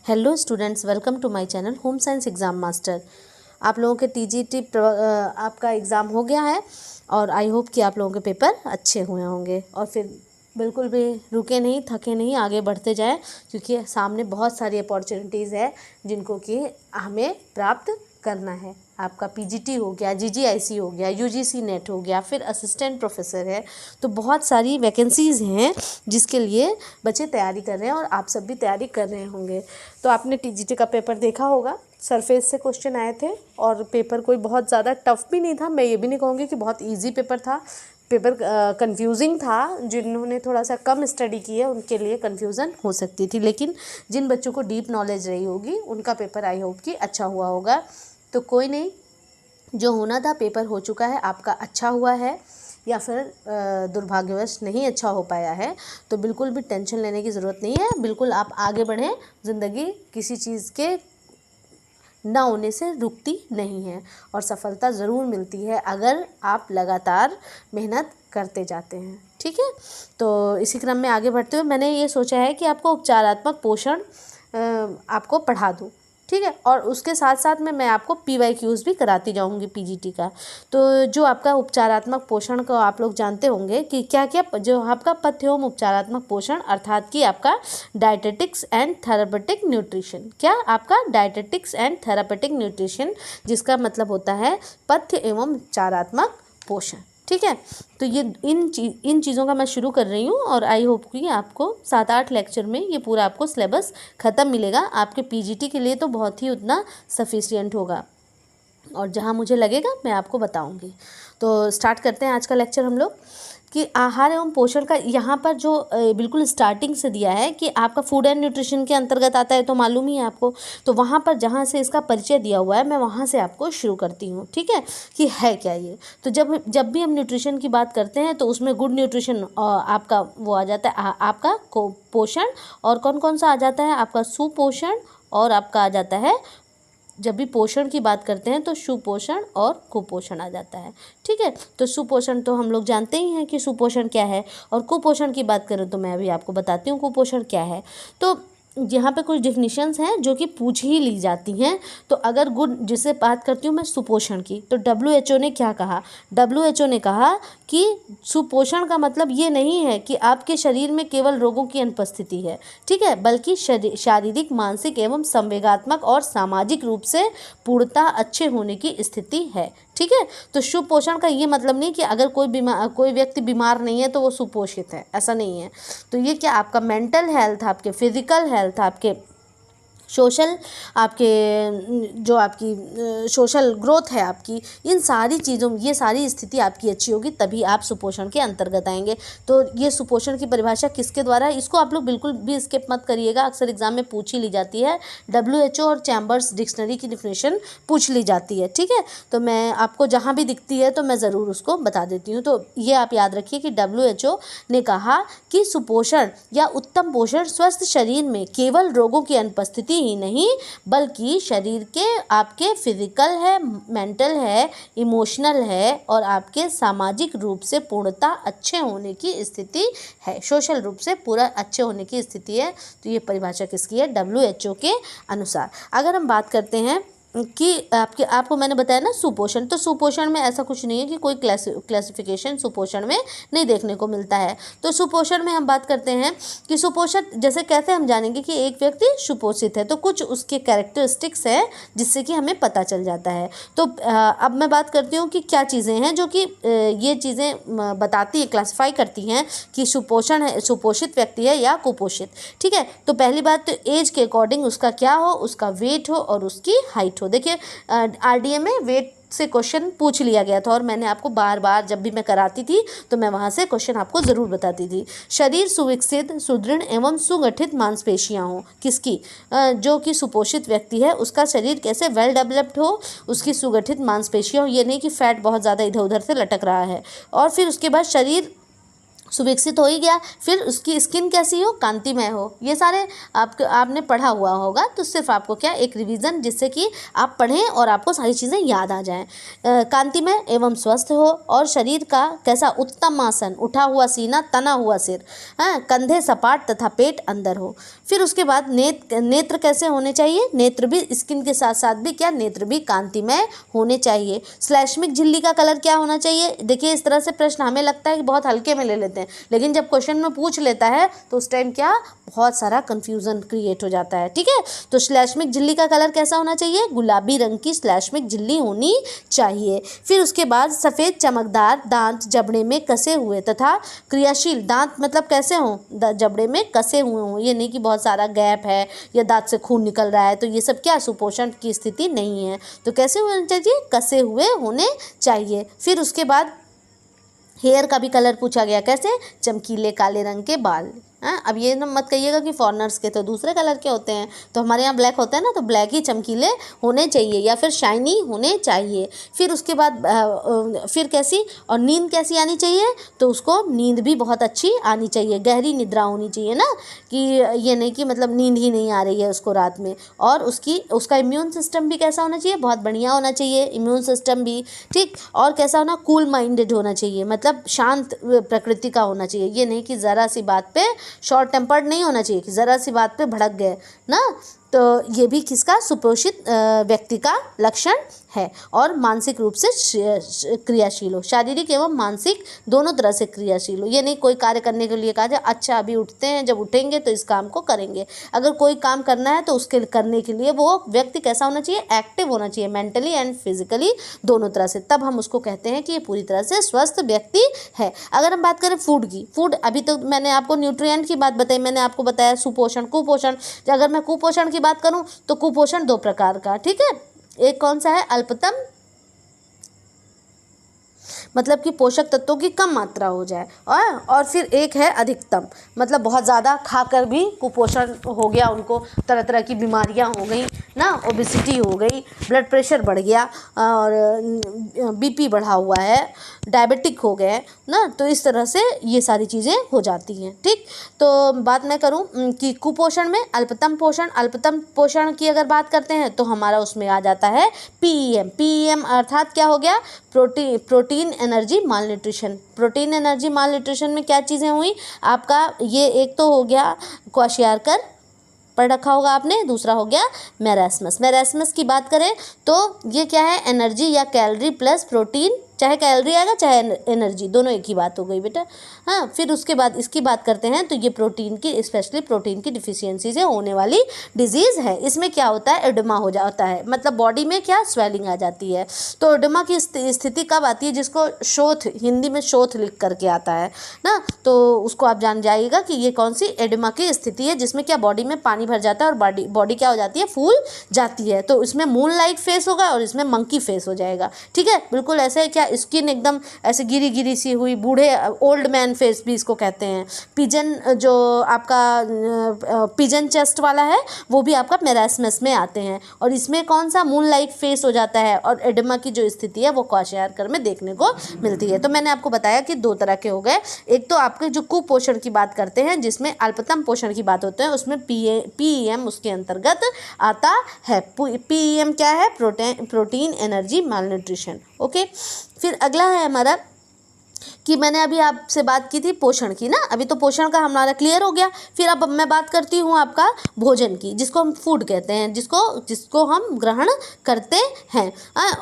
Hello students, welcome to my channel Home Science Exam Master. आप लोगों के TGT आपका एग्ज़ाम हो गया है और आई होप कि आप लोगों के पेपर अच्छे हुए होंगे और फिर बिल्कुल भी रुके नहीं, थके नहीं, आगे बढ़ते जाएं, क्योंकि सामने बहुत सारी अपॉर्चुनिटीज़ है जिनको कि हमें प्राप्त करना है। आपका पीजीटी हो गया, जीजीआईसी हो गया, यूजीसी नेट हो गया, फिर असिस्टेंट प्रोफेसर है, तो बहुत सारी वैकेंसीज़ हैं जिसके लिए बच्चे तैयारी कर रहे हैं और आप सब भी तैयारी कर रहे होंगे। तो आपने टीजीटी का पेपर देखा होगा, सरफेस से क्वेश्चन आए थे और पेपर कोई बहुत ज़्यादा टफ भी नहीं था। मैं ये भी नहीं कहूँगी कि बहुत ईजी पेपर था, पेपर कंफ्यूजिंग था। जिन्होंने थोड़ा सा कम स्टडी की है उनके लिए कंफ्यूजन हो सकती थी, लेकिन जिन बच्चों को डीप नॉलेज रही होगी उनका पेपर आई होप कि अच्छा हुआ होगा। तो कोई नहीं, जो होना था पेपर हो चुका है, आपका अच्छा हुआ है या फिर दुर्भाग्यवश नहीं अच्छा हो पाया है, तो बिल्कुल भी टेंशन लेने की ज़रूरत नहीं है। बिल्कुल आप आगे बढ़ें, ज़िंदगी किसी चीज़ के ना होने से रुकती नहीं है और सफलता ज़रूर मिलती है अगर आप लगातार मेहनत करते जाते हैं। ठीक है, तो इसी क्रम में आगे बढ़ते हुए मैंने ये सोचा है कि आपको उपचारात्मक पोषण आपको पढ़ा दूँ। ठीक है, और उसके साथ साथ में मैं आपको PYQs भी कराती जाऊंगी पीजीटी का। तो जो आपका उपचारात्मक पोषण को आप लोग जानते होंगे कि क्या क्या जो आपका पथ्य एवं उपचारात्मक पोषण अर्थात कि आपका डाइटेटिक्स एंड थेरापेटिक न्यूट्रिशन, क्या आपका डाइटेटिक्स एंड थेरापेटिक न्यूट्रिशन, जिसका मतलब होता है पथ्य एवं उपचारात्मक पोषण। ठीक है, तो ये इन चीज़ों का मैं शुरू कर रही हूँ और आई होप कि आपको 7-8 लेक्चर में ये पूरा आपको सिलेबस ख़त्म मिलेगा। आपके पीजीटी के लिए तो बहुत ही उतना सफिशिएंट होगा और जहाँ मुझे लगेगा मैं आपको बताऊँगी। तो स्टार्ट करते हैं आज का लेक्चर हम लोग कि आहार एवं पोषण का। यहाँ पर जो बिल्कुल स्टार्टिंग से दिया है कि आपका फूड एंड न्यूट्रिशन के अंतर्गत आता है, तो मालूम ही है आपको। तो वहाँ पर जहाँ से इसका परिचय दिया हुआ है मैं वहाँ से आपको शुरू करती हूँ। ठीक है, कि है क्या ये। तो जब भी हम न्यूट्रिशन की बात करते हैं तो उसमें गुड न्यूट्रिशन आपका वो आ जाता है, आपका पोषण, और कौन कौन सा आ जाता है, आपका सुपोषण, और आपका आ जाता है, जब भी पोषण की बात करते हैं तो सुपोषण और कुपोषण आ जाता है। ठीक है, तो सुपोषण तो हम लोग जानते ही हैं कि सुपोषण क्या है, और कुपोषण की बात करें तो मैं अभी आपको बताती हूँ कुपोषण क्या है। तो यहाँ पे कुछ डिफिनीशंस हैं जो कि पूछ ही ली जाती हैं। तो अगर गुड, जिसे बात करती हूँ मैं सुपोषण की, तो WHO ने क्या कहा, WHO ने कहा कि सुपोषण का मतलब ये नहीं है कि आपके शरीर में केवल रोगों की अनुपस्थिति है, ठीक है, बल्कि शारीरिक, मानसिक एवं संवेगात्मक और सामाजिक रूप से पूर्णतः अच्छे होने की स्थिति है। ठीक है, तो सुपोषण का ये मतलब नहीं कि अगर कोई व्यक्ति बीमार नहीं है तो वो सुपोषित है, ऐसा नहीं है। तो ये क्या, आपका मेंटल हेल्थ, आपके फिजिकल हेल्थ, आपके सोशल, आपके जो आपकी सोशल ग्रोथ है आपकी, इन सारी चीज़ों, ये सारी स्थिति आपकी अच्छी होगी तभी आप सुपोषण के अंतर्गत आएंगे। तो ये सुपोषण की परिभाषा किसके द्वारा है, इसको आप लोग बिल्कुल भी स्किप मत करिएगा, अक्सर एग्जाम में पूछ ही ली जाती है। WHO और चैम्बर्स डिक्शनरी की डिफिनेशन पूछ ली जाती है। ठीक है, तो मैं आपको जहाँ भी दिखती है तो मैं ज़रूर उसको बता देती हूँ। तो ये आप याद रखिए कि WHO ने कहा कि सुपोषण या उत्तम पोषण स्वस्थ शरीर में केवल रोगों की अनुपस्थिति ही नहीं, बल्कि शरीर के आपके फिजिकल है, मेंटल है, इमोशनल है और आपके सामाजिक रूप से पूर्णतः अच्छे होने की स्थिति है, सोशल रूप से पूरा अच्छे होने की स्थिति है। तो ये परिभाषा किसकी है, WHO के अनुसार। अगर हम बात करते हैं कि आपको मैंने बताया ना सुपोषण, तो सुपोषण में ऐसा कुछ नहीं है कि कोई क्लासिफिकेशन सुपोषण में नहीं देखने को मिलता है। तो सुपोषण में हम बात करते हैं कि सुपोषण, जैसे कैसे हम जानेंगे कि एक व्यक्ति सुपोषित है, तो कुछ उसके कैरेक्टरिस्टिक्स है जिससे कि हमें पता चल जाता है। तो अब मैं बात करती हूँ कि क्या चीज़ें हैं जो कि ये चीज़ें बताती है, क्लासीफाई करती हैं कि सुपोषण है, सुपोषित व्यक्ति है या कुपोषित। ठीक है, तो पहली बात तो एज के अकॉर्डिंग उसका क्या हो, उसका वेट हो और उसकी हाइट हो। देखिए RDA में वेट से क्वेश्चन पूछ लिया गया था और मैंने आपको बार बार जब भी मैं कराती थी तो मैं वहाँ से क्वेश्चन आपको ज़रूर बताती थी। शरीर सुविकसित, सुदृढ़ एवं सुगठित मांसपेशियाँ हों, किसकी, जो कि सुपोषित व्यक्ति है उसका शरीर कैसे वेल डेवलप्ड हो, उसकी सुगठित मांसपेशियाँ हो, ये नहीं कि फैट बहुत ज़्यादा इधर उधर से लटक रहा है। और फिर उसके बाद शरीर सुविकसित हो ही गया, फिर उसकी स्किन कैसी हो, कांतिमय हो। ये सारे आपने पढ़ा हुआ होगा, तो सिर्फ आपको क्या एक रिवीजन, जिससे कि आप पढ़ें और आपको सारी चीज़ें याद आ जाएं। कांतिमय एवं स्वस्थ हो, और शरीर का कैसा, उत्तम आसन, उठा हुआ सीना, तना हुआ सिर, कंधे सपाट तथा पेट अंदर हो। फिर उसके बाद नेत्र कैसे होने चाहिए, नेत्र भी स्किन के साथ साथ भी क्या, नेत्र भी कांतिमय होने चाहिए। श्लैष्मिक झिल्ली का कलर क्या होना चाहिए। देखिए इस तरह से प्रश्न हमें लगता है कि बहुत हल्के में ले लेते हैं, लेकिन जब क्वेश्चन में पूछ लेता है तो उस टाइम क्या, बहुत सारा कंफ्यूजन क्रिएट हो जाता है। ठीक है, तो श्लैष्मिक झिल्ली का कलर कैसा होना चाहिए, गुलाबी रंग की श्लैष्मिक झिल्ली होनी चाहिए। फिर उसके बाद सफ़ेद चमकदार दांत जबड़े में कसे हुए तथा क्रियाशील दांत, मतलब कैसे हों, जबड़े में कसे हुए हों। ये नहीं कि बहुत सारा गैप है या दांत से खून निकल रहा है, तो ये सब क्या, सुपोषण की स्थिति नहीं है। तो कैसे होने चाहिए, कसे हुए होने चाहिए। फिर उसके बाद हेयर का भी कलर पूछा गया, कैसे, चमकीले काले रंग के बाल। अब ये ना मत कहिएगा कि फॉरेनर्स के तो दूसरे कलर के होते हैं, तो हमारे यहाँ ब्लैक होता है ना, तो ब्लैक ही चमकीले होने चाहिए या फिर शाइनी होने चाहिए। फिर उसके बाद फिर कैसी, और नींद कैसी आनी चाहिए, तो उसको नींद भी बहुत अच्छी आनी चाहिए, गहरी निद्रा होनी चाहिए ना, कि ये नहीं कि मतलब नींद ही नहीं आ रही है उसको रात में। और उसका इम्यून सिस्टम भी कैसा होना चाहिए, बहुत बढ़िया होना चाहिए इम्यून सिस्टम भी। ठीक, और कैसा होना, कूल माइंडेड होना चाहिए, मतलब शांत प्रकृति का होना चाहिए। ये नहीं कि ज़रा सी बात पे शॉर्ट टेम्पर्ड नहीं होना चाहिए कि ज़रा सी बात पे भड़क गए ना, तो ये भी किसका, सुपोषित व्यक्ति का लक्षण है। और मानसिक रूप से क्रियाशील हो, शारीरिक एवं मानसिक दोनों तरह से क्रियाशील हो। ये नहीं कोई कार्य करने के लिए कहा जाए, अच्छा अभी उठते हैं, जब उठेंगे तो इस काम को करेंगे। अगर कोई काम करना है तो उसके करने के लिए वो व्यक्ति कैसा होना चाहिए, एक्टिव होना चाहिए, मेंटली एंड फिजिकली दोनों तरह से, तब हम उसको कहते हैं कि ये पूरी तरह से स्वस्थ व्यक्ति है। अगर हम बात करें फूड की, फूड अभी तो मैंने आपको न्यूट्रिएंट की बात बताई, मैंने आपको बताया सुपोषण, कुपोषण। अगर मैं कुपोषण की बात करूं तो कुपोषण 2 प्रकार का, ठीक है, एक कौन सा है, अल्पतम, मतलब कि पोषक तत्वों की कम मात्रा हो जाए, और फिर एक है अधिकतम, मतलब बहुत ज़्यादा खाकर भी कुपोषण हो गया, उनको तरह तरह की बीमारियां हो गई ना, ओबेसिटी हो गई, ब्लड प्रेशर बढ़ गया, और बीपी बढ़ा हुआ है, डायबिटिक हो गए ना, तो इस तरह से ये सारी चीज़ें हो जाती हैं। ठीक, तो बात मैं करूं कि कुपोषण में अल्पतम पोषण की अगर बात करते हैं तो हमारा उसमें आ जाता है पीईएम अर्थात क्या हो गया, प्रोटीन एनर्जी माल न्यूट्रिशन। प्रोटीन एनर्जी माल न्यूट्रिशन में क्या चीज़ें हुई आपका, ये एक तो हो गया क्वाशियारकर, पढ़ रखा होगा आपने, दूसरा हो गया मैरास्मस की बात करें तो ये क्या है, एनर्जी या कैलोरी प्लस प्रोटीन, चाहे कैलोरी आएगा चाहे एनर्जी, दोनों एक ही बात हो गई बेटा। हाँ, फिर उसके बाद इसकी बात करते हैं तो ये प्रोटीन की, स्पेशली प्रोटीन की डिफिशियंसी से होने वाली डिजीज़ है। इसमें क्या होता है, एडिमा हो जाता है, मतलब बॉडी में क्या, स्वेलिंग आ जाती है। तो एडिमा की स्थिति कब आती है, जिसको शोथ, हिंदी में शोथ लिख करके आता है ना, तो उसको आप जान जाइएगा कि ये कौन सी एडिमा की स्थिति है, जिसमें क्या बॉडी में पानी भर जाता है और बॉडी क्या हो जाती है, फूल जाती है। तो इसमें मून लाइक फेस होगा और इसमें मंकी फेस हो जाएगा। ठीक है, बिल्कुल ऐसे क्या, स्किन एकदम ऐसे गिरी गिरी सी हुई, बूढ़े ओल्ड मैन फेस भी इसको कहते हैं। पिजन, जो आपका पिजन चेस्ट वाला है वो भी आपका मैरास्मस में आते हैं, और इसमें कौन सा, मून लाइक फेस हो जाता है, और एडिमा की जो स्थिति है वो क्वाशियारकर में देखने को मिलती है। तो मैंने आपको बताया कि 2 तरह के हो गए, एक तो आपके जो कुपोषण की बात करते हैं जिसमें अल्पतम पोषण की बात होते हैं, उसमें पीईएम उसके अंतर्गत आता है। पीईएम क्या है, प्रोटीन एनर्जी माल न्यूट्रिशन। ओके, फिर अगला है हमारा कि मैंने अभी आपसे बात की थी पोषण की ना, अभी तो पोषण का हमारा क्लियर हो गया। फिर अब मैं बात करती हूँ आपका भोजन की, जिसको हम फूड कहते हैं, जिसको हम ग्रहण करते हैं।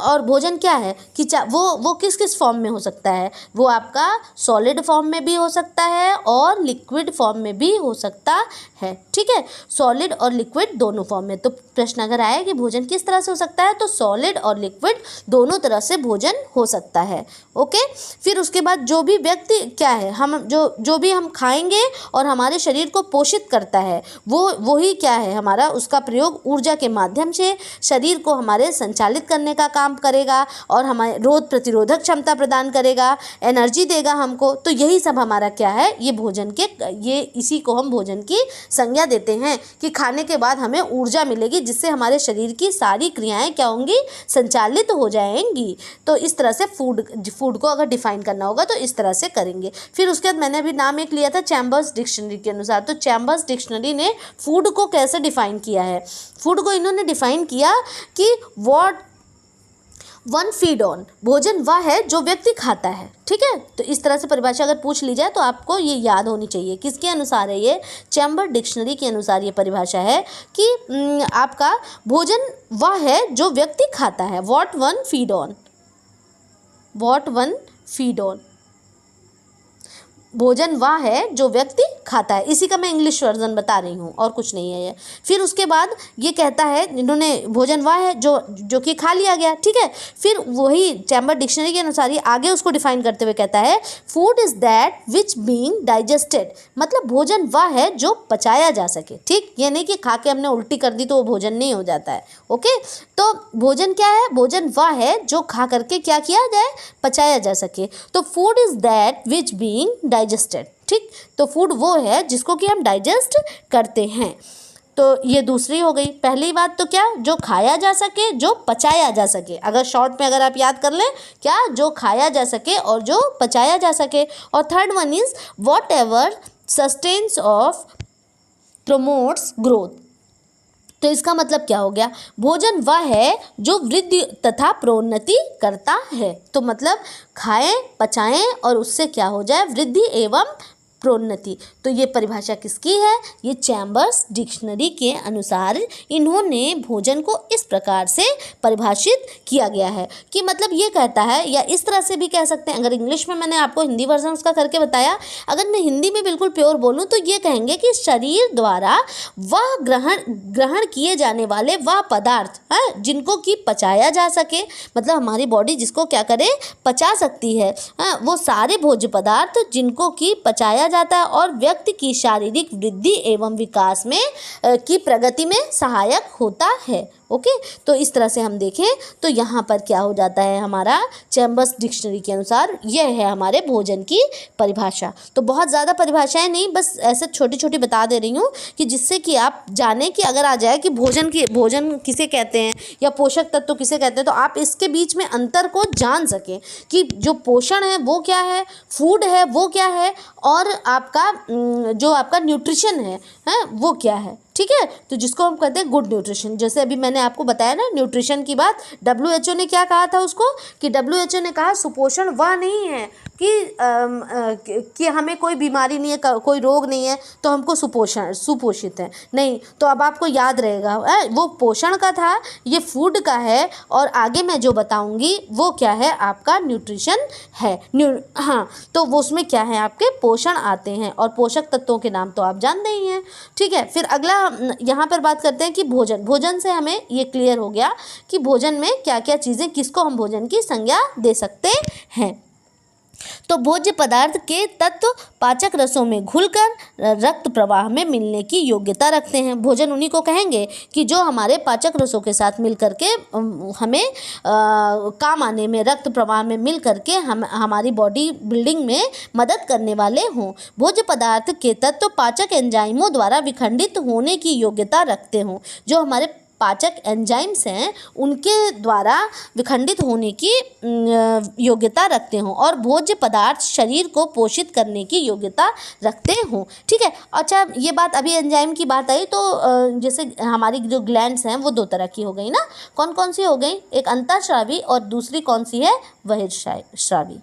और भोजन क्या है कि वो किस किस फॉर्म में हो सकता है, वो आपका सॉलिड फॉर्म में भी हो सकता है और लिक्विड फॉर्म में भी हो सकता है। ठीक है, सॉलिड और लिक्विड दोनों फॉर्म में। तो प्रश्न अगर आए कि भोजन किस तरह से हो सकता है, तो सॉलिड और लिक्विड दोनों तरह से भोजन हो सकता है। ओके, फिर उसके बाद जो भी व्यक्ति क्या है, हम जो भी हम खाएंगे और हमारे शरीर को पोषित करता है वो ही क्या है हमारा, उसका प्रयोग ऊर्जा के माध्यम से शरीर को हमारे संचालित करने का काम करेगा और हमारे रोग प्रतिरोधक क्षमता प्रदान करेगा, एनर्जी देगा हमको। तो यही सब हमारा क्या है, ये भोजन के, ये इसी को हम भोजन की संज्ञा देते हैं कि खाने के बाद हमें ऊर्जा मिलेगी, जिससे हमारे शरीर की सारी क्रियाएं क्या होंगी, संचालित हो जाएंगी। तो इस तरह से फूड को अगर डिफाइन करना हो होगा तो इस तरह से करेंगे। फिर उसके बाद मैंने अभी नाम एक लिया था चैम्बर्स डिक्शनरी के अनुसार, तो चैम्बर्स डिक्शनरी ने फूड को कैसे डिफाइन किया है। फूड को इन्होंने डिफाइन किया कि व्हाट वन फीड ऑन, भोजन वह है जो व्यक्ति खाता है। ठीक है, तो इस तरह से परिभाषा अगर पूछ ली जाए तो आपको ये याद होनी चाहिए। किसके अनुसार है ये, चैम्बर डिक्शनरी के अनुसार ये परिभाषा है कि आपका भोजन वह है जो व्यक्ति खाता है। What one feed on, what one feed on, भोजन वह है जो व्यक्ति खाता है। इसी का मैं इंग्लिश वर्जन बता रही हूँ और कुछ नहीं है ये। फिर उसके बाद ये कहता है इन्होंने भोजन वह है जो कि खा लिया गया। ठीक है, फिर वही चैम्बर डिक्शनरी के अनुसार ये आगे उसको डिफाइन करते हुए कहता है food is that which being digested, मतलब भोजन वह है जो पचाया जा सके। ठीक, ये नहीं कि खा के हमने उल्टी कर दी तो वो भोजन नहीं हो जाता है। ओके, तो भोजन क्या है, भोजन वह है जो खा करके क्या किया जाए, पचाया जा सके। तो food is that which being digested. ठीक, तो फूड वो है जिसको कि हम डाइजेस्ट करते हैं। तो ये दूसरी हो गई। पहली बात तो क्या, जो खाया जा सके, जो पचाया जा सके। अगर शॉर्ट में अगर आप याद कर लें, क्या, जो खाया जा सके और जो पचाया जा सके। और third one is what ever sustains of promotes growth. तो इसका मतलब क्या हो गया, भोजन वह है जो वृद्धि तथा प्रोन्नति करता है। तो मतलब खाएं, पचाएं और उससे क्या हो जाए, वृद्धि एवं प्रोन्नति। तो ये परिभाषा किसकी है, ये चैम्बर्स डिक्शनरी के अनुसार इन्होंने भोजन को इस प्रकार से परिभाषित किया गया है कि मतलब ये कहता है, या इस तरह से भी कह सकते हैं। अगर इंग्लिश में मैंने आपको हिंदी वर्जन उसका करके बताया, अगर मैं हिंदी में बिल्कुल प्योर बोलूँ तो ये कहेंगे कि शरीर द्वारा वह ग्रहण किए जाने वाले वह पदार्थ हैं जिनको कि पचाया जा सके, मतलब हमारी बॉडी जिसको क्या करे, पचा सकती है। वो सारे भोज्य पदार्थ जिनको कि पचाया जाता है और व्यक्ति की शारीरिक वृद्धि एवं विकास में की प्रगति में सहायक होता है। ओके, तो इस तरह से हम देखें तो यहाँ पर क्या हो जाता है, हमारा चैम्बर्स डिक्शनरी के अनुसार यह है हमारे भोजन की परिभाषा। तो बहुत ज़्यादा परिभाषाएं नहीं, बस ऐसे छोटी छोटी बता दे रही हूँ कि जिससे कि आप जाने कि अगर आ जाए कि भोजन किसे कहते हैं या पोषक तत्व किसे कहते हैं, तो आप इसके बीच में अंतर को जान सकें कि जो पोषण है वो क्या है, फूड है वो क्या है, और आपका जो आपका न्यूट्रिशन है वो क्या है। ठीक है, तो जिसको हम कहते हैं गुड न्यूट्रिशन। जैसे अभी मैंने आपको बताया ना न्यूट्रिशन की बात, WHO ने क्या कहा था उसको, कि WHO ने कहा सुपोषण वह नहीं है कि हमें कोई बीमारी नहीं है, कोई रोग नहीं है तो हमको सुपोषित है, नहीं। तो अब आपको याद रहेगा वो पोषण का था, ये फूड का है, और आगे मैं जो बताऊंगी वो क्या है, आपका न्यूट्रिशन है। हाँ, तो वो उसमें क्या है, आपके पोषण आते हैं, और पोषक तत्वों के नाम तो आप जानते ही हैं। ठीक है, फिर अगला यहाँ पर बात करते हैं कि भोजन से हमें ये क्लियर हो गया कि भोजन में क्या क्या चीज़ें, किसको हम भोजन की संज्ञा दे सकते हैं। तो भोज्य पदार्थ के तत्व पाचक रसों में घुलकर रक्त प्रवाह में मिलने की योग्यता रखते हैं। भोजन उन्हीं को कहेंगे कि जो हमारे पाचक रसों के साथ मिल करके हमें काम आने में, रक्त प्रवाह में मिल करके हमारी बॉडी बिल्डिंग में मदद करने वाले हों। भोज्य पदार्थ के तत्व पाचक एंजाइमों द्वारा विखंडित होने की योग्यता रखते हों। जो हमारे पाचक एंजाइम्स हैं उनके द्वारा विखंडित होने की योग्यता रखते हों, और भोज्य पदार्थ शरीर को पोषित करने की योग्यता रखते हों। ठीक है, अच्छा ये बात, अभी एंजाइम की बात आई तो जैसे हमारी जो ग्लैंड्स हैं वो दो तरह की हो गई ना, कौन कौन सी हो गई, एक अंतःस्रावी और दूसरी कौन सी है, बहिर्स्रावी,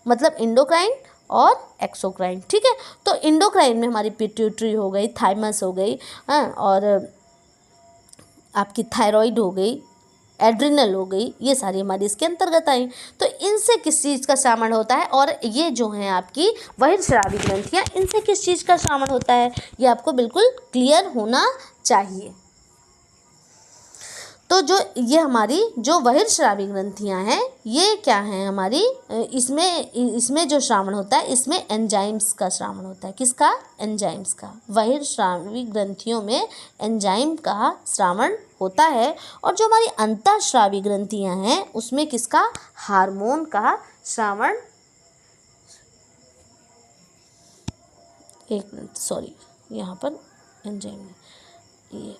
मतलब इंडोक्राइन और एक्सोक्राइन। ठीक है, तो इंडोक्राइन में हमारी पिट्यूटरी हो गई, थाइमस हो गई, और आपकी थायराइड हो गई, एड्रिनल हो गई, ये सारी हमारी इसके अंतर्गत आई। तो इनसे किस चीज़ का श्रावण होता है, और ये जो हैं आपकी बहिर्स्रावी ग्रंथियाँ, इनसे किस चीज़ का श्रावण होता है, ये आपको बिल्कुल क्लियर होना चाहिए। तो जो ये हमारी जो बहिर्स्रावी ग्रंथियाँ हैं ये क्या हैं हमारी, इसमें जो श्रावण होता है इसमें एंजाइम्स का श्रावण होता है। किसका, एंजाइम्स का। बहिर्स्रावी ग्रंथियों में एंजाइम का श्रावण होता है, और जो हमारी अंतःस्रावी ग्रंथियाँ हैं उसमें किसका, हार्मोन का श्रावण, एक मिनट सॉरी, यहाँ पर एंजाइम ये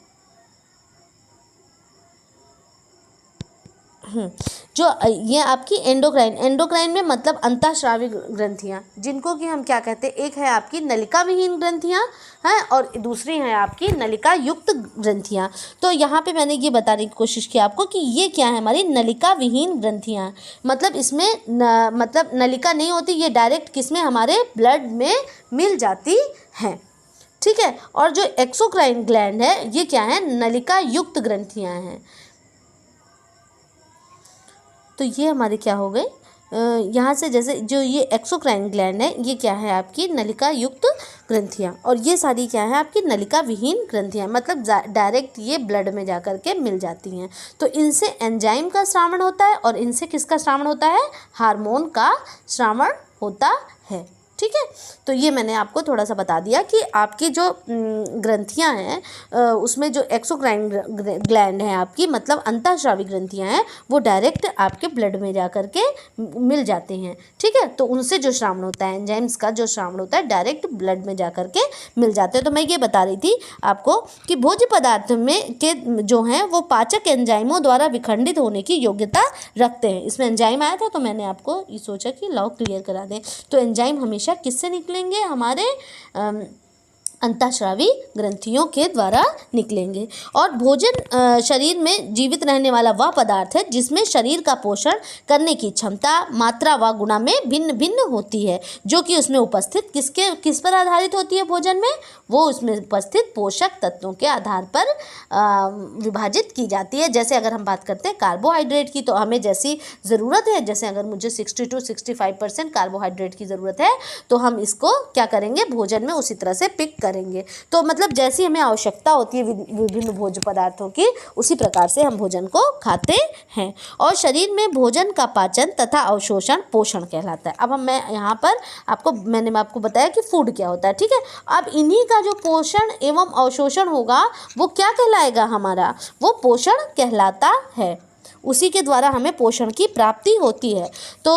जो ये आपकी एंडोक्राइन में मतलब अंतःस्रावी ग्रंथियाँ, जिनको कि हम क्या कहते हैं, एक है आपकी नलिका विहीन ग्रंथियाँ हैं और दूसरी हैं आपकी नलिका युक्त ग्रंथियाँ। तो यहाँ पे मैंने ये बताने की कोशिश की आपको कि ये क्या है, हमारी नलिका विहीन ग्रंथियाँ, मतलब इसमें मतलब नलिका नहीं होती, ये डायरेक्ट किसमें, हमारे ब्लड में मिल जाती हैं, ठीक है। और जो एक्सोक्राइन ग्लैंड है ये क्या है, नलिका युक्त ग्रंथियाँ हैं। तो ये हमारे क्या हो गए, यहाँ से जैसे जो ये एक्सोक्राइन ग्लैंड है ये क्या है, आपकी नलिका युक्त ग्रंथियाँ, और ये सारी क्या है, आपकी नलिका विहीन ग्रंथियाँ, मतलब डायरेक्ट ये ब्लड में जा कर के मिल जाती हैं। तो इनसे एंजाइम का स्रावण होता है और इनसे किसका स्रावण होता है, हार्मोन का स्रावण होता है, ठीक है। तो ये मैंने आपको थोड़ा सा बता दिया कि आपकी जो ग्रंथियां हैं उसमें जो एक्सोक्राइन ग्लैंड है आपकी, मतलब अंतःस्रावी ग्रंथियां हैं, वो डायरेक्ट आपके ब्लड में जा कर के मिल जाते हैं, ठीक है। तो उनसे जो स्रावण होता है, एंजाइम्स का जो स्रावण होता है, डायरेक्ट ब्लड में जा कर के मिल जाते हैं। तो मैं ये बता रही थी आपको कि भोज्य पदार्थ में के जो हैं वो पाचक एंजाइमों द्वारा विखंडित होने की योग्यता रखते हैं। इसमें एंजाइम आया था तो मैंने आपको ये सोचा कि लाओ क्लियर करा दें। तो एंजाइम हमेशा किससे निकलेंगे, हमारे अंतःस्रावी ग्रंथियों के द्वारा निकलेंगे। और भोजन शरीर में जीवित रहने वाला वह पदार्थ है जिसमें शरीर का पोषण करने की क्षमता, मात्रा व गुणा में भिन्न भिन्न होती है, जो कि उसमें उपस्थित किस पर आधारित होती है, भोजन में, वो उसमें उपस्थित पोषक तत्वों के आधार पर विभाजित की जाती है। जैसे अगर हम बात करते हैं कार्बोहाइड्रेट की, तो हमें जैसी ज़रूरत है, जैसे अगर मुझे 60 to 65% कार्बोहाइड्रेट की ज़रूरत है तो हम इसको क्या करेंगे, भोजन में उसी तरह से पिक करेंगे। तो मतलब जैसी हमें आवश्यकता होती है विभिन्न भोज्य पदार्थों की, उसी प्रकार से हम भोजन को खाते हैं। और शरीर में भोजन का पाचन तथा अवशोषण पोषण कहलाता है। अब मैं यहाँ पर मैंने आपको बताया कि फूड क्या होता है, ठीक है। अब इन्हीं का जो पोषण एवं अवशोषण होगा वो क्या कहलाएगा, हमारा वो पोषण कहलाता है, उसी के द्वारा हमें पोषण की प्राप्ति होती है। तो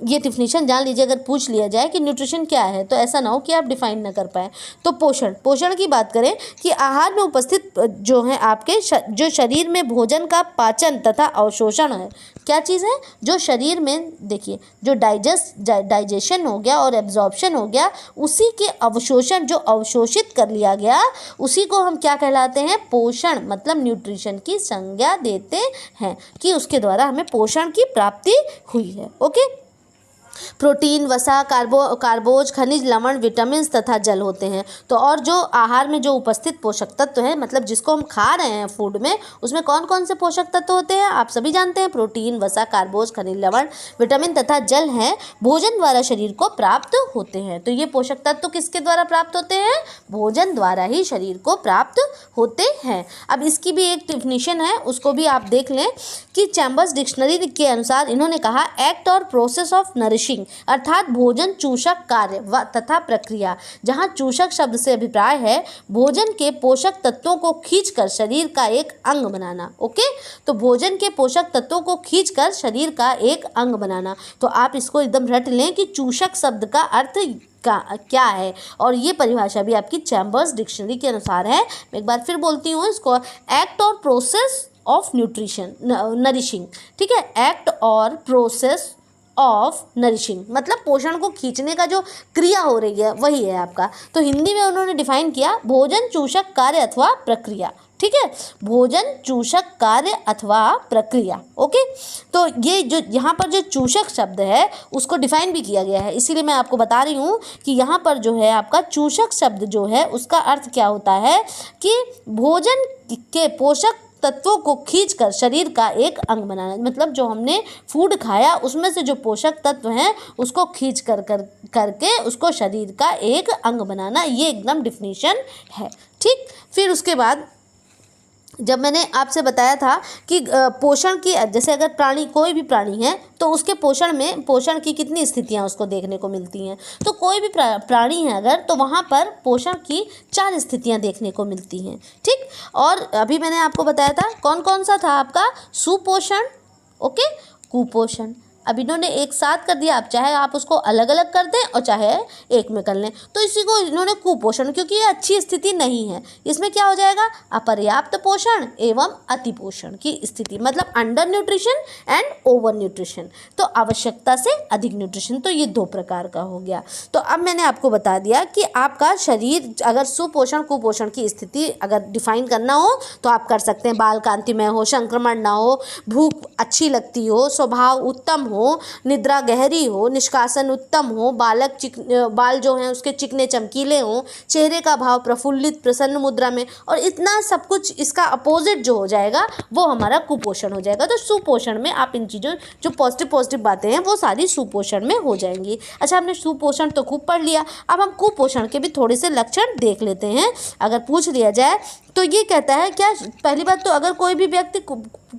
ये डिफिनीशन जान लीजिए, अगर पूछ लिया जाए कि न्यूट्रिशन क्या है तो ऐसा ना हो कि आप डिफाइन ना कर पाए। तो पोषण की बात करें कि आहार में उपस्थित जो है आपके जो शरीर में भोजन का पाचन तथा अवशोषण है, क्या चीज़ है, जो शरीर में देखिए जो डाइजेशन हो गया और एब्जॉर्प्शन हो गया, उसी के अवशोषण, जो अवशोषित कर लिया गया, उसी को हम क्या कहलाते हैं, पोषण, मतलब न्यूट्रिशन की संज्ञा देते हैं कि उसके द्वारा हमें पोषण की प्राप्ति हुई है। ओके। प्रोटीन, वसा, कार्बोज, खनिज, लवण, विटामिन तथा जल होते हैं। तो और जो आहार में जो उपस्थित पोषक तत्व हैं, मतलब जिसको हम खा रहे हैं फूड में, उसमें कौन कौन से पोषक तत्व होते हैं, आप सभी जानते हैं, प्रोटीन, वसा, कार्बोज, खनिज, लवण, विटामिन तथा जल हैं, भोजन द्वारा शरीर को प्राप्त होते हैं। तो ये पोषक तत्व किसके द्वारा प्राप्त होते हैं, भोजन द्वारा ही शरीर को प्राप्त होते हैं। अब इसकी भी एक डिफिनीशन है, उसको भी आप देख लें कि चैम्बर्स डिक्शनरी के अनुसार इन्होंने कहा, एक्ट और प्रोसेस ऑफ नरिशिंग, अर्थात भोजन चूषक कार्य व तथा प्रक्रिया। जहां चूषक शब्द से अभिप्राय है भोजन के पोषक तत्वों को खींचकर शरीर का एक अंग बनाना। ओके, तो भोजन के पोषक तत्वों को खींचकर शरीर का एक अंग बनाना। तो आप इसको एकदम रट लें कि चूषक शब्द का अर्थ क्या है, और ये परिभाषा भी आपकी चैम्बर्स डिक्शनरी के अनुसार है। मैं एक बार फिर बोलती हूँ इसको, एक्ट और प्रोसेस ऑफ नरिशिंग, ठीक है, एक्ट और प्रोसेस ऑफ नरिशिंग, मतलब पोषण को खींचने का जो क्रिया हो रही है वही है आपका। तो हिंदी में उन्होंने डिफाइन किया, भोजन चूषक कार्य अथवा प्रक्रिया, ठीक है, भोजन चूषक कार्य अथवा प्रक्रिया। ओके, तो ये जो यहाँ पर जो चूषक शब्द है उसको डिफाइन भी किया गया है, इसीलिए मैं आपको बता रही हूँ कि यहाँ पर जो है आपका चूषक शब्द जो है उसका अर्थ क्या होता है कि भोजन के पोषक तत्वों को खींचकर शरीर का एक अंग बनाना, मतलब जो हमने फूड खाया उसमें से जो पोषक तत्व हैं उसको खींच करके उसको शरीर का एक अंग बनाना, ये एकदम डिफिनीशन है। ठीक, फिर उसके बाद जब मैंने आपसे बताया था कि पोषण की, जैसे अगर प्राणी, कोई भी प्राणी है तो उसके पोषण की कितनी स्थितियां उसको देखने को मिलती हैं। तो कोई भी प्राणी है अगर, तो वहाँ पर पोषण की 4 स्थितियां देखने को मिलती हैं। ठीक, और अभी मैंने आपको बताया था कौन कौन सा था आपका, सुपोषण, ओके, कुपोषण। अब इन्होंने एक साथ कर दिया, अब चाहे आप उसको अलग अलग कर दें और चाहे एक में कर लें, तो इसी को इन्होंने कुपोषण, क्योंकि ये अच्छी स्थिति नहीं है। इसमें क्या हो जाएगा, अपर्याप्त पोषण एवं अति पोषण की स्थिति, मतलब under nutrition and over nutrition, तो आवश्यकता से अधिक न्यूट्रिशन। तो ये दो प्रकार का हो गया। तो अब मैंने आपको बता दिया कि आपका शरीर अगर सुपोषण कुपोषण की स्थिति अगर डिफाइन करना हो तो आप कर सकते हैं। बाल कांतिमय हो, संक्रमण ना हो, भूख अच्छी लगती हो, स्वभाव उत्तम हो, निद्रा गहरी हो, निष्कासन उत्तम हो, बाल जो हैं उसके चिकने चमकीले हों, चेहरे का भाव प्रफुल्लित प्रसन्न मुद्रा में, और इतना सब कुछ इसका अपोजिट जो हो जाएगा वो हमारा कुपोषण हो जाएगा। तो सुपोषण में आप इन चीज़ों जो पॉजिटिव बातें हैं वो सारी सुपोषण में हो जाएंगी। अच्छा, हमने सुपोषण तो खूब पढ़ लिया, अब हम कुपोषण के भी थोड़े से लक्षण देख लेते हैं। अगर पूछ लिया जाए तो ये कहता है क्या, पहली बात तो अगर कोई भी व्यक्ति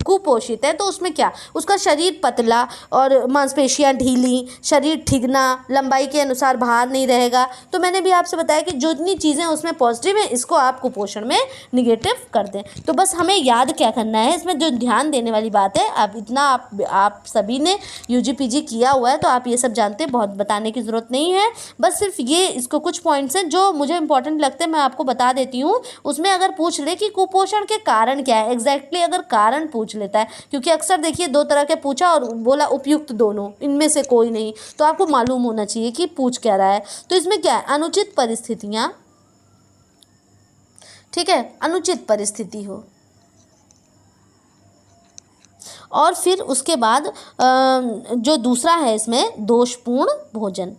कुपोषित है तो उसमें क्या, उसका शरीर पतला और मांसपेशियां ढीली, शरीर ठिगना, लंबाई के अनुसार भार नहीं रहेगा। तो मैंने भी आपसे बताया कि जितनी चीज़ें उसमें पॉजिटिव हैं इसको आप कुपोषण में निगेटिव कर दें। तो बस हमें याद क्या करना है, इसमें जो ध्यान देने वाली बात है, अब इतना आप सभी ने यूजी पीजी किया हुआ है तो आप ये सब जानते हैं, बहुत बताने की ज़रूरत नहीं है। बस सिर्फ ये इसको कुछ पॉइंट्स हैं जो मुझे इंपॉर्टेंट लगते हैं मैं आपको बता देती हूँ। उसमें अगर पूछ ले कि कुपोषण के कारण क्या है, एग्जैक्टली अगर कारण पूछ लेता है, क्योंकि अक्सर देखिए दो तरह के पूछा और बोला उपयुक्त दोनों, इनमें से कोई नहीं, तो आपको मालूम होना चाहिए कि पूछ क्या रहा है। तो इसमें क्या है, अनुचित परिस्थितियां, ठीक है, अनुचित परिस्थिति हो, और फिर उसके बाद जो दूसरा है इसमें दोषपूर्ण भोजन,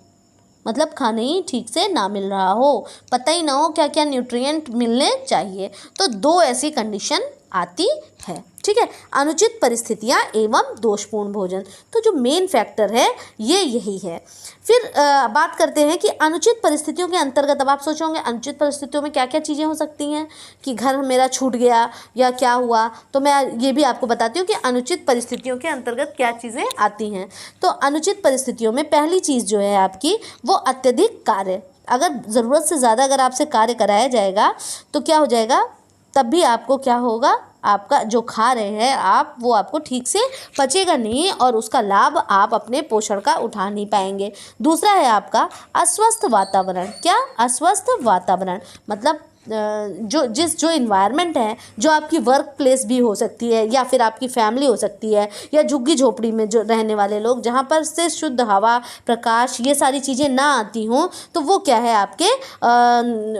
मतलब खाने ही ठीक से ना मिल रहा हो, पता ही ना हो क्या क्या न्यूट्रिएंट मिलने चाहिए। तो दो ऐसी कंडीशन आती है, ठीक है, अनुचित परिस्थितियां एवं दोषपूर्ण भोजन। तो जो मेन फैक्टर है ये यही है। फिर बात करते हैं कि अनुचित परिस्थितियों के अंतर्गत, अब आप सोचोगे अनुचित परिस्थितियों में क्या क्या चीज़ें हो सकती हैं, कि घर मेरा छूट गया या क्या हुआ, तो मैं ये भी आपको बताती हूँ कि अनुचित परिस्थितियों के अंतर्गत क्या चीज़ें आती हैं। तो अनुचित परिस्थितियों में पहली चीज़ जो है आपकी वो अत्यधिक कार्य, अगर ज़रूरत से ज़्यादा अगर आपसे कार्य कराया जाएगा तो क्या हो जाएगा, तब भी आपको क्या होगा, आपका जो खा रहे हैं आप वो आपको ठीक से पचेगा नहीं और उसका लाभ आप अपने पोषण का उठा नहीं पाएंगे। दूसरा है आपका अस्वस्थ वातावरण। क्या, अस्वस्थ वातावरण, मतलब जो इन्वायरमेंट है, जो आपकी वर्क प्लेस भी हो सकती है या फिर आपकी फैमिली हो सकती है या झुग्गी झोपड़ी में जो रहने वाले लोग, जहाँ पर से शुद्ध हवा प्रकाश ये सारी चीज़ें ना आती हों, तो वो क्या है आपके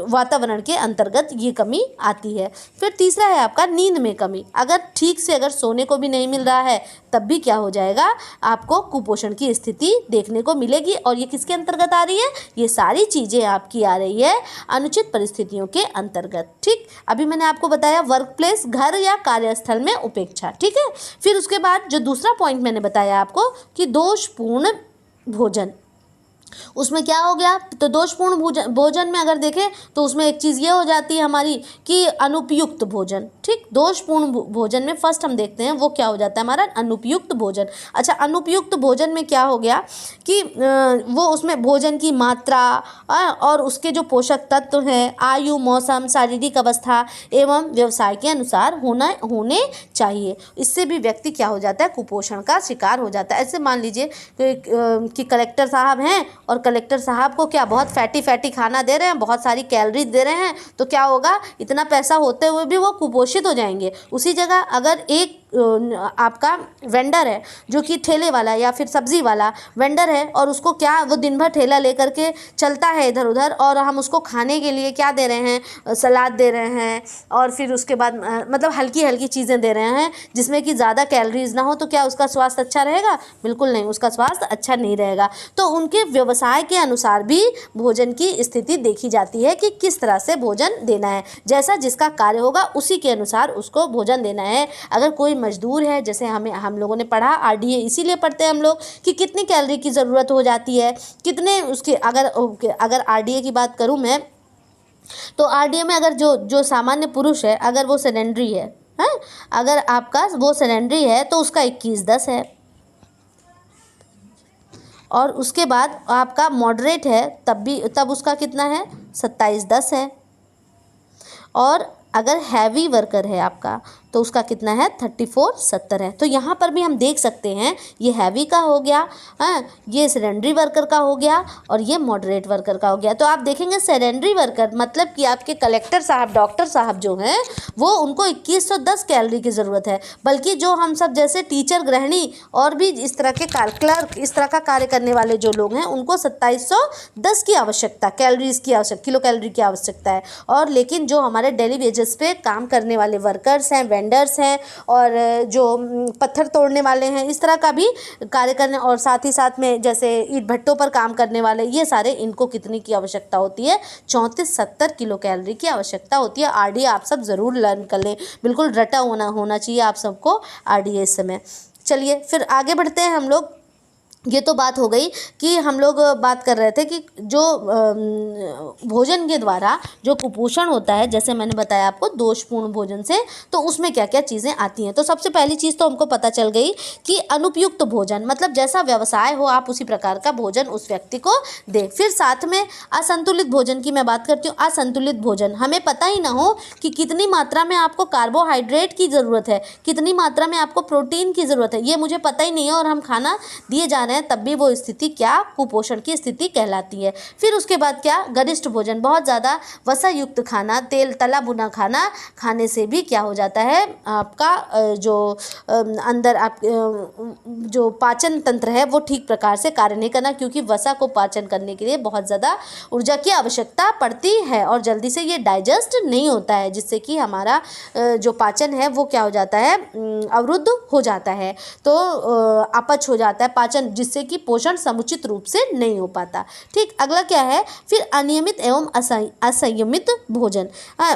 वातावरण के अंतर्गत ये कमी आती है। फिर तीसरा है आपका नींद में कमी, अगर ठीक से अगर सोने को भी नहीं मिल रहा है तब भी क्या हो जाएगा, आपको कुपोषण की स्थिति देखने को मिलेगी। और ये किसके अंतर्गत आ रही है, ये सारी चीज़ें आपकी आ रही है अनुचित परिस्थितियों के अंतर्गत। ठीक, अभी मैंने आपको बताया वर्क प्लेस, घर या कार्यस्थल में उपेक्षा, ठीक है। फिर उसके बाद जो दूसरा पॉइंट मैंने बताया आपको कि दोषपूर्ण भोजन, उसमें क्या हो गया, तो दोषपूर्ण भोजन में अगर देखें तो उसमें एक चीज़ ये हो जाती है हमारी कि अनुपयुक्त भोजन। ठीक, दोषपूर्ण भोजन में फर्स्ट हम देखते हैं वो क्या हो जाता है हमारा, अनुपयुक्त भोजन। अच्छा, अनुपयुक्त भोजन में क्या हो गया कि वो उसमें भोजन की मात्रा और उसके जो पोषक तत्व हैं आयु, मौसम, शारीरिक अवस्था एवं व्यवसाय के अनुसार होने चाहिए। इससे भी व्यक्ति क्या हो जाता है, कुपोषण का शिकार हो जाता है। ऐसे मान लीजिए कि कलेक्टर साहब हैं और कलेक्टर साहब को क्या बहुत फैटी खाना दे रहे हैं, बहुत सारी कैलोरीज दे रहे हैं, तो क्या होगा, इतना पैसा होते हुए भी वो कुपोषित हो जाएंगे। उसी जगह अगर एक आपका वेंडर है जो कि ठेले वाला या फिर सब्जी वाला वेंडर है और उसको क्या, वो दिन भर ठेला लेकर के चलता है इधर उधर, और हम उसको खाने के लिए क्या दे रहे हैं, सलाद दे रहे हैं और फिर उसके बाद मतलब हल्की हल्की चीज़ें दे रहे हैं जिसमें कि ज़्यादा कैलोरीज ना हो, तो क्या उसका स्वास्थ्य अच्छा रहेगा, बिल्कुल नहीं, उसका स्वास्थ्य अच्छा नहीं रहेगा। तो उनके व्यवसाय के अनुसार भी भोजन की स्थिति देखी जाती है कि किस तरह से भोजन देना है, जैसा जिसका कार्य होगा उसी के अनुसार उसको भोजन देना है। अगर कोई मजदूर है, जैसे हम लोगों ने पढ़ा आरडीए, इसीलिए पढ़ते हैं हम लोग कि कितनी कैलोरी की ज़रूरत हो जाती है, कितने उसके, अगर आरडीए की बात करूं मैं, तो आरडीए में अगर जो सामान्य पुरुष है अगर वो सिलेंडरी है, अगर आपका वो सिलेंडरी है तो उसका 21-10 है, और उसके बाद आपका मॉडरेट है तब उसका कितना है, 27-10 है। और अगर हैवी वर्कर है आपका तो उसका कितना है 3470 है। तो यहाँ पर भी हम देख सकते हैं ये हैवी का हो गया, हाँ, ये सेडेंडरी वर्कर का हो गया और ये मॉडरेट वर्कर का हो गया। तो आप देखेंगे सेडेंडरी वर्कर मतलब कि आपके कलेक्टर साहब, डॉक्टर साहब जो हैं वो उनको 2110 कैलोरी की ज़रूरत है, बल्कि जो हम सब जैसे टीचर, गृहिणी और भी इस तरह के क्लर्क, इस तरह का कार्य करने वाले जो लोग हैं उनको 2710 की आवश्यकता, कैलोरीज की आवश्यकता, किलो कैलोरी की आवश्यकता है। और लेकिन जो हमारे डेली बेसिस पे काम करने वाले वर्कर्स हैं, वेंडर्स हैं और जो पत्थर तोड़ने वाले हैं, इस तरह का भी कार्य करने, और साथ ही साथ में जैसे ईंट भट्टों पर काम करने वाले, ये सारे, इनको कितनी की आवश्यकता होती है 3470 किलो कैलोरी की आवश्यकता होती है। आरडीए आप सब ज़रूर लर्न कर लें, बिल्कुल रटा होना चाहिए आप सबको आरडीए इस समय। चलिए फिर आगे बढ़ते हैं हम लोग। ये तो बात हो गई कि हम लोग बात कर रहे थे कि जो भोजन के द्वारा जो कुपोषण होता है, जैसे मैंने बताया आपको दोषपूर्ण भोजन से, तो उसमें क्या क्या चीज़ें आती हैं। तो सबसे पहली चीज़ तो हमको पता चल गई कि अनुपयुक्त भोजन, मतलब जैसा व्यवसाय हो आप उसी प्रकार का भोजन उस व्यक्ति को दें। फिर साथ में असंतुलित भोजन की मैं बात करती हूँ। असंतुलित भोजन, हमें पता ही ना हो कि कितनी मात्रा में आपको कार्बोहाइड्रेट की ज़रूरत है, कितनी मात्रा में आपको प्रोटीन की ज़रूरत है, ये मुझे पता ही नहीं है और हम खाना दिए जा रहे हैं, तब भी वो स्थिति क्या कुपोषण की स्थिति कहलाती है। फिर उसके बाद क्या, गरिष्ठ भोजन, बहुत ज़्यादा वसा युक्त खाना, तेल तला भुना खाना खाने से भी क्या हो जाता है, आपका जो अंदर आप जो पाचन तंत्र है वो ठीक प्रकार से कार्य नहीं करना, क्योंकि वसा को पाचन करने के लिए बहुत ज़्यादा ऊर्जा की आवश्यकता पड़ती है और जल्दी से ये डाइजेस्ट नहीं होता है, जिससे कि हमारा जो पाचन है वो क्या हो जाता है, अवरुद्ध हो जाता है, तो अपच हो जाता है पाचन, जिससे कि पोषण समुचित रूप से नहीं हो पाता। ठीक, अगला क्या है, फिर अनियमित एवं असंयमित भोजन।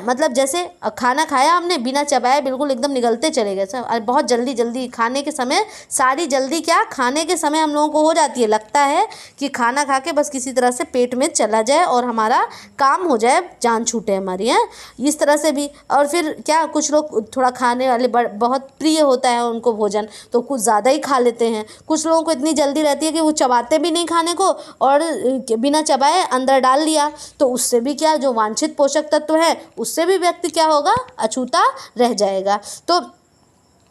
मतलब जैसे खाना खाया हमने, बिना चबाए बिल्कुल एकदम निगलते चले गए, बहुत जल्दी जल्दी खाने के समय, सारी जल्दी क्या खाने के समय हम लोगों को हो जाती है, लगता है कि खाना खा के बस किसी तरह से पेट में चला जाए और हमारा काम हो जाए, जान छूटे हमारी, है इस तरह से भी। और फिर क्या, कुछ लोग थोड़ा खाने वाले बहुत प्रिय होता है उनको भोजन, तो कुछ ज़्यादा ही खा लेते हैं। कुछ लोगों को इतनी जल्दी रहती है कि वो चबाते भी नहीं खाने को और बिना चबाए अंदर डाल लिया, तो उससे भी क्या, जो वांछित पोषक तत्व है उससे भी व्यक्ति क्या होगा, अछूता रह जाएगा। तो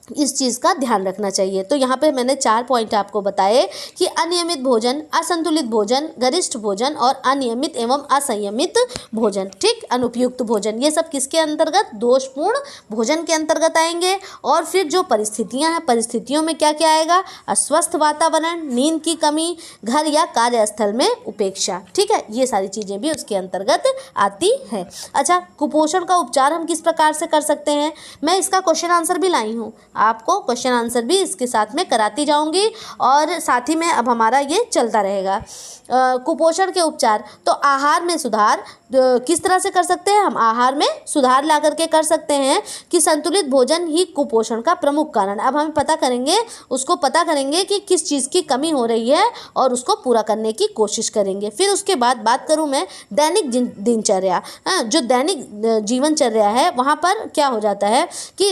इस चीज़ का ध्यान रखना चाहिए। तो यहाँ पे मैंने 4 पॉइंट आपको बताए कि अनियमित भोजन, असंतुलित भोजन, गरिष्ठ भोजन और अनियमित एवं असंयमित भोजन। ठीक, अनुपयुक्त भोजन, ये सब किसके अंतर्गत, दोषपूर्ण भोजन के अंतर्गत आएंगे। और फिर जो परिस्थितियाँ हैं, परिस्थितियों में क्या क्या आएगा, अस्वस्थ वातावरण, नींद की कमी, घर या कार्यस्थल में उपेक्षा। ठीक है, ये सारी चीज़ें भी उसके अंतर्गत आती है। अच्छा, कुपोषण का उपचार हम किस प्रकार से कर सकते हैं, मैं इसका क्वेश्चन आंसर भी लाई हूँ, आपको क्वेश्चन आंसर भी इसके साथ में कराती जाऊंगी और साथ ही में अब हमारा ये चलता रहेगा। कुपोषण के उपचार, तो आहार में सुधार किस तरह से कर सकते हैं, हम आहार में सुधार ला करके कर सकते हैं कि संतुलित भोजन ही कुपोषण का प्रमुख कारण। अब हम पता करेंगे कि किस चीज़ की कमी हो रही है और उसको पूरा करने की कोशिश करेंगे। फिर उसके बाद बात करूं मैं दैनिक दिनचर्या, जो दैनिक जीवनचर्या है वहाँ पर क्या हो जाता है कि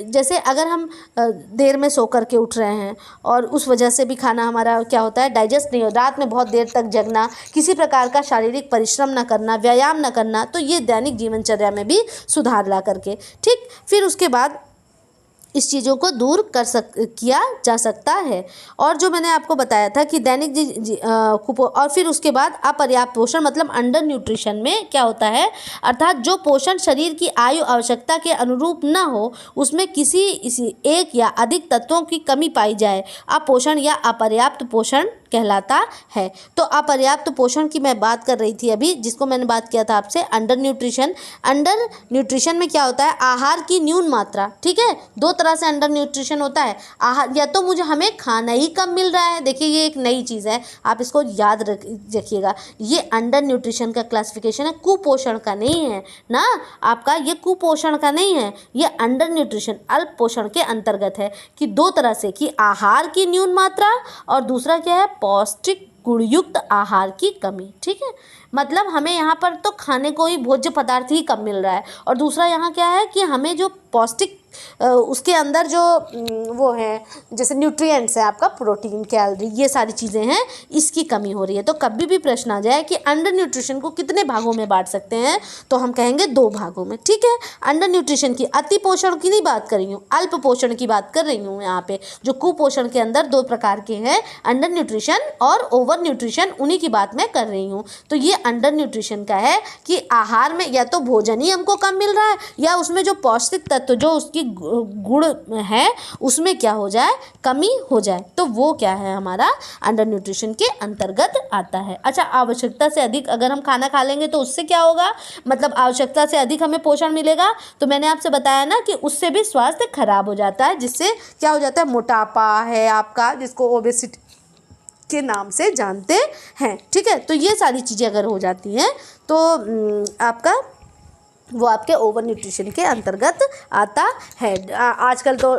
जैसे अगर हम देर में सो करके उठ रहे हैं और उस वजह से भी खाना हमारा क्या होता है, डाइजेस्ट नहीं हो, रात में बहुत देर तक जगना, किसी प्रकार का शारीरिक परिश्रम न करना, व्यायाम न करना, तो ये दैनिक जीवनचर्या में भी सुधार ला करके। ठीक, फिर उसके बाद इस चीज़ों को दूर किया जा सकता है। और जो मैंने आपको बताया था कि दैनिक और फिर उसके बाद अपर्याप्त पोषण, मतलब अंडर न्यूट्रिशन में क्या होता है, अर्थात जो पोषण शरीर की आयु आवश्यकता के अनुरूप न हो, उसमें किसी एक या अधिक तत्वों की कमी पाई जाए, अपोषण या अपर्याप्त पोषण कहलाता है। तो अपर्याप्त पोषण की मैं बात कर रही थी अभी, जिसको मैंने बात किया था आपसे, अंडर न्यूट्रिशन। अंडर न्यूट्रिशन में क्या होता है, आहार की न्यून मात्रा। ठीक है, दो तरह से अंडर न्यूट्रिशन होता है। आहार, या तो हमें खाना ही कम मिल रहा है, देखिए ये एक नई चीज़ है, आप इसको याद रखिएगा, ये अंडर न्यूट्रिशन का क्लासिफिकेशन है, कुपोषण का नहीं है ना आपका, ये कुपोषण का नहीं है, ये अंडर न्यूट्रिशन, अल्प पोषण के अंतर्गत है कि दो तरह से, कि आहार की न्यून मात्रा और दूसरा क्या है, पौष्टिक गुणयुक्त आहार की कमी। ठीक है, मतलब हमें यहाँ पर तो खाने को ही भोज्य पदार्थ ही कम मिल रहा है, और दूसरा यहाँ क्या है कि हमें जो पौष्टिक उसके अंदर जो वो है जैसे न्यूट्रिएंट्स है, आपका प्रोटीन, कैलोरी, ये सारी चीज़ें हैं, इसकी कमी हो रही है। तो कभी भी प्रश्न आ जाए कि अंडर न्यूट्रिशन को कितने भागों में बांट सकते हैं, तो हम कहेंगे 2 भागों में। ठीक है, अंडर न्यूट्रिशन की, अति पोषण की नहीं बात कर रही हूँ, अल्प पोषण की बात कर रही हूँ। यहाँ पे जो कुपोषण के अंदर 2 प्रकार के हैं, अंडर न्यूट्रिशन और ओवर न्यूट्रिशन, उन्हीं की बात मैं कर रही हूँ। तो ये अंडर न्यूट्रिशन का है कि आहार में या तो भोजन ही हमको कम मिल रहा है, या उसमें जो पौष्टिक तत्व जो उसकी गुण है उसमें क्या हो जाए, कमी हो जाए, तो वो क्या है, हमारा अंडर न्यूट्रिशन के अंतर्गत आता है। अच्छा, आवश्यकता से अधिक अगर हम खाना खा लेंगे तो उससे क्या होगा, मतलब आवश्यकता से अधिक हमें पोषण मिलेगा, तो मैंने आपसे बताया ना कि उससे भी स्वास्थ्य खराब हो जाता है, जिससे क्या हो जाता है, मोटापा है आपका, जिसको ओबेसिटी के नाम से जानते हैं। ठीक है, तो ये सारी चीज़ें अगर हो जाती हैं तो आपका वो आपके ओवर न्यूट्रिशन के अंतर्गत आता है। आजकल तो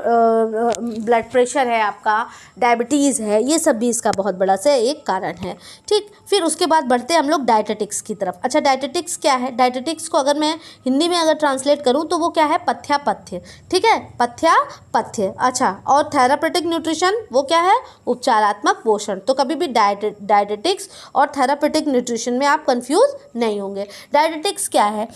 ब्लड प्रेशर है आपका, डायबिटीज़ है, ये सब भी इसका बहुत बड़ा से एक कारण है। ठीक, फिर उसके बाद बढ़ते हैं हम लोग डाइटेटिक्स की तरफ। अच्छा, डाइटेटिक्स क्या है? डाइटेटिक्स को अगर मैं हिंदी में अगर ट्रांसलेट करूँ तो वो क्या है, पथ्यापथ्य। ठीक है, पथ्यापथ्य। अच्छा, और थेरापेटिक न्यूट्रिशन वो क्या है, उपचारात्मक पोषण। तो कभी भी डाइटेटिक्स और थेरापेटिक न्यूट्रिशन में आप कंफ्यूज नहीं होंगे। डाइटेटिक्स क्या है,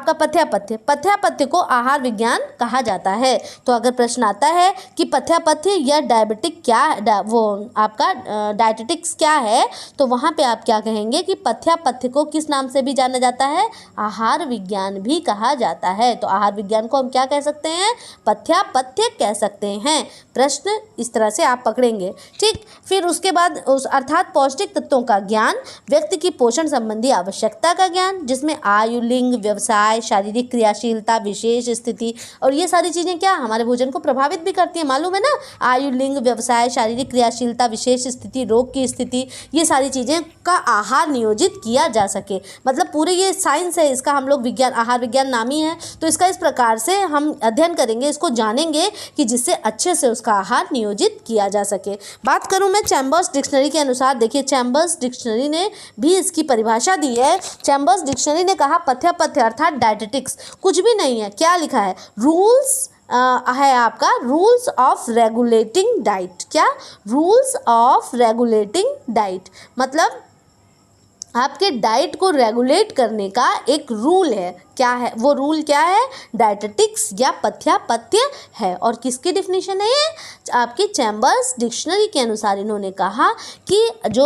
आपका पथ्यापथ्य को आहार विज्ञान कहा जाता है। तो अगर प्रश्न आता है कि पथ्यापथ्य या डायबिटिक क्या वो आपका डाइटेटिक्स क्या है, तो वहाँ पे आप क्या कहेंगे कि पथ्यापथ्य को किस नाम से भी जाना जाता है, आहार विज्ञान भी कहा जाता है। तो आहार विज्ञान को हम क्या कह सकते हैं, पथ्यापथ्य कह सकते हैं। प्रश्न इस तरह से आप पकड़ेंगे। ठीक, फिर उसके बाद अर्थात पौष्टिक तत्वों का ज्ञान, व्यक्ति की पोषण संबंधी आवश्यकता का ज्ञान, जिसमें आयु, लिंग, व्यवसाय, शारीरिक क्रियाशीलता, विशेष स्थिति, और ये सारी चीज़ें क्या हमारे भोजन को प्रभावित भी करती हैं, मालूम है ना। आयु, लिंग, व्यवसाय, शारीरिक क्रियाशीलता, विशेष स्थिति, रोग की स्थिति, ये सारी चीज़ें का आहार नियोजित किया जा सके। मतलब पूरे ये साइंस है इसका, हम लोग विज्ञान, आहार विज्ञान नामी है, तो इसका इस प्रकार से हम अध्ययन करेंगे, इसको जानेंगे कि जिससे अच्छे से उसका आहार नियोजित किया जा सके। बात करूँ मैं चैम्बर्स डिक्शनरी के अनुसार, देखिए चैम्बर्स डिक्शनरी ने भी इसकी परिभाषा दी है। चैम्बर्स डिक्शनरी ने कहा पथ्यापथ्य अर्थात डाइटेटिक्स कुछ भी नहीं है। क्या लिखा है, रूल्स है आपका, रूल्स ऑफ रेगुलेटिंग डाइट। क्या, रूल्स ऑफ रेगुलेटिंग डाइट, मतलब आपके डाइट को रेगुलेट करने का एक रूल है। क्या है वो रूल, क्या है, डाइटेटिक्स या पथ्यापथ्य है। और किसकी डिफिनीशन है ये, आपकी चैम्बर्स डिक्शनरी के अनुसार इन्होंने कहा कि जो